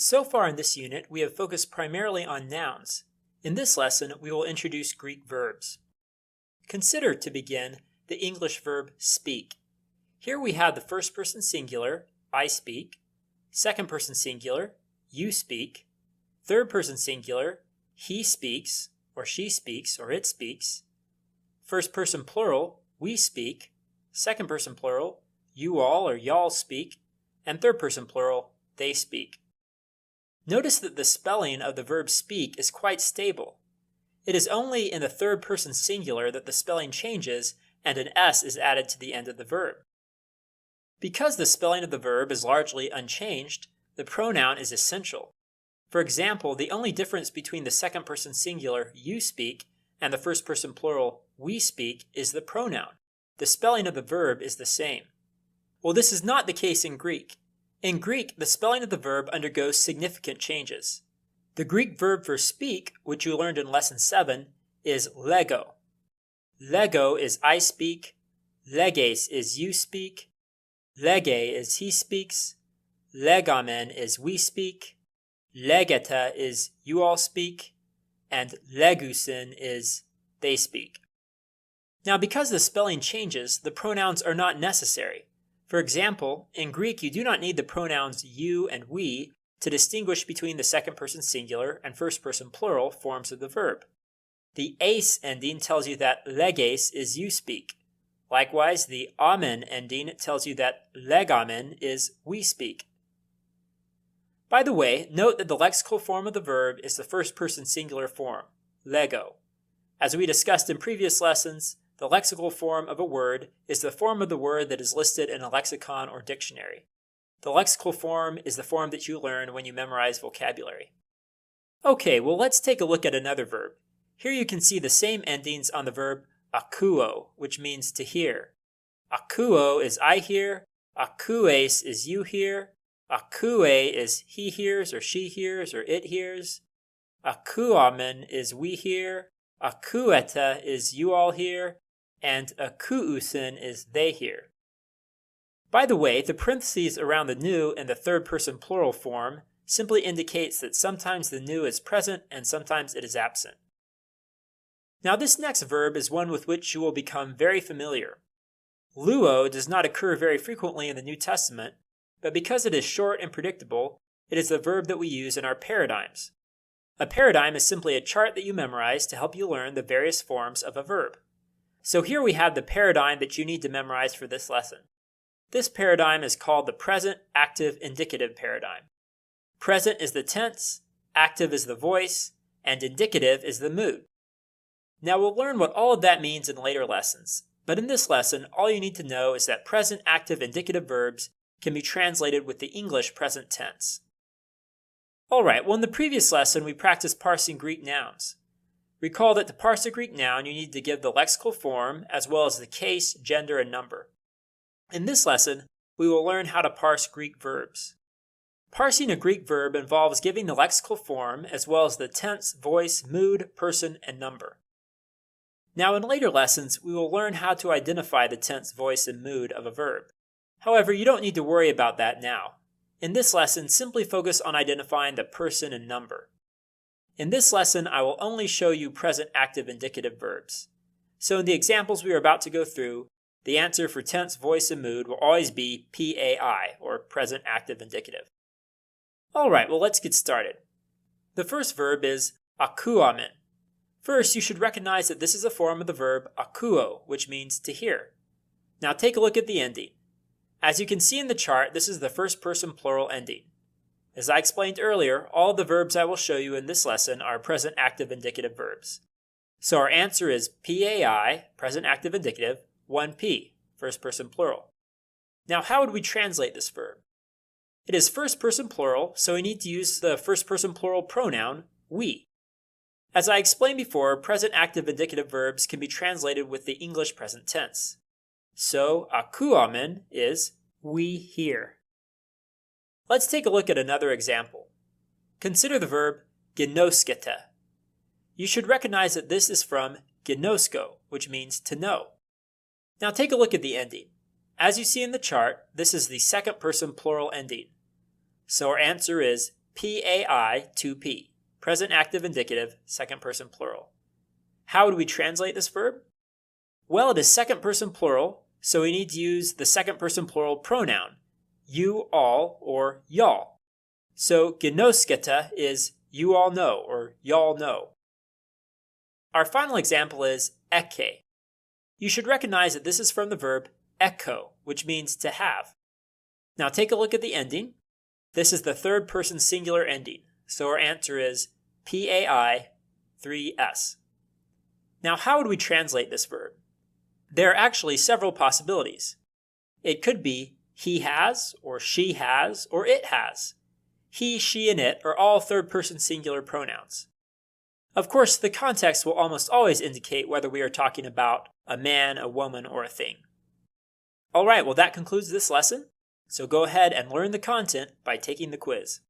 So far in this unit, we have focused primarily on nouns. In this lesson, we will introduce Greek verbs. Consider, to begin, the English verb speak. Here we have the first person singular, I speak, second person singular, you speak, third person singular, he speaks, or she speaks, or it speaks, first person plural, we speak, second person plural, you all or y'all speak, and third person plural, they speak. Notice that the spelling of the verb speak is quite stable. It is only in the third person singular that the spelling changes and an S is added to the end of the verb. Because the spelling of the verb is largely unchanged, the pronoun is essential. For example, the only difference between the second person singular, you speak, and the first person plural, we speak, is the pronoun. The spelling of the verb is the same. Well, this is not the case in Greek. In Greek, the spelling of the verb undergoes significant changes. The Greek verb for speak, which you learned in Lesson 7, is lego. Lego is I speak, leges is you speak, lege is he speaks, legamen is we speak, legeta is you all speak, and legusin is they speak. Now, because the spelling changes, the pronouns are not necessary. For example, in Greek you do not need the pronouns you and we to distinguish between the second person singular and first person plural forms of the verb. The ase ending tells you that leges is you speak. Likewise, the amen ending tells you that legamen is we speak. By the way, note that the lexical form of the verb is the first person singular form, lego. As we discussed in previous lessons, the lexical form of a word is the form of the word that is listed in a lexicon or dictionary. The lexical form is the form that you learn when you memorize vocabulary. Okay, well let's take a look at another verb. Here you can see the same endings on the verb akuo, which means to hear. Akuo is I hear, akues is you hear, akue is he hears or she hears or it hears, akuamen is we hear, akueta is you all hear, and akuusin is they hear. By the way, the parentheses around the nu in the third person plural form simply indicates that sometimes the nu is present and sometimes it is absent. Now this next verb is one with which you will become very familiar. Luo does not occur very frequently in the New Testament, but because it is short and predictable, it is the verb that we use in our paradigms. A paradigm is simply a chart that you memorize to help you learn the various forms of a verb. So here we have the paradigm that you need to memorize for this lesson. This paradigm is called the present active indicative paradigm. Present is the tense, active is the voice, and indicative is the mood. Now we'll learn what all of that means in later lessons, but in this lesson, all you need to know is that present active indicative verbs can be translated with the English present tense. Alright, well in the previous lesson we practiced parsing Greek nouns. Recall that to parse a Greek noun you need to give the lexical form as well as the case, gender, and number. In this lesson, we will learn how to parse Greek verbs. Parsing a Greek verb involves giving the lexical form as well as the tense, voice, mood, person, and number. Now in later lessons, we will learn how to identify the tense, voice, and mood of a verb. However, you don't need to worry about that now. In this lesson, simply focus on identifying the person and number. In this lesson, I will only show you present active indicative verbs. So in the examples we are about to go through, the answer for tense, voice, and mood will always be PAI, or present active indicative. Alright, well let's get started. The first verb is Akuamen. First, you should recognize that this is a form of the verb Akuo, which means to hear. Now take a look at the ending. As you can see in the chart, this is the first person plural ending. As I explained earlier, all the verbs I will show you in this lesson are present active indicative verbs. So our answer is PAI, present active indicative, 1P, first person plural. Now how would we translate this verb? It is first person plural, so we need to use the first person plural pronoun, we. As I explained before, present active indicative verbs can be translated with the English present tense. So Akuamen is we hear. Let's take a look at another example. Consider the verb Genosketa. You should recognize that this is from genosko, which means to know. Now take a look at the ending. As you see in the chart, this is the second person plural ending. So our answer is PAI 2P, present active indicative, second person plural. How would we translate this verb? Well, it is second person plural, so we need to use the second person plural pronoun, you all or y'all. So Genosketa is you all know or y'all know. Our final example is eke. You should recognize that this is from the verb echo, which means to have. Now take a look at the ending. This is the third person singular ending, so our answer is PAI 3S. Now how would we translate this verb? There are actually several possibilities. It could be he has, or she has, or it has. He, she, and it are all third person singular pronouns. Of course, the context will almost always indicate whether we are talking about a man, a woman, or a thing. Alright, well that concludes this lesson, so go ahead and learn the content by taking the quiz.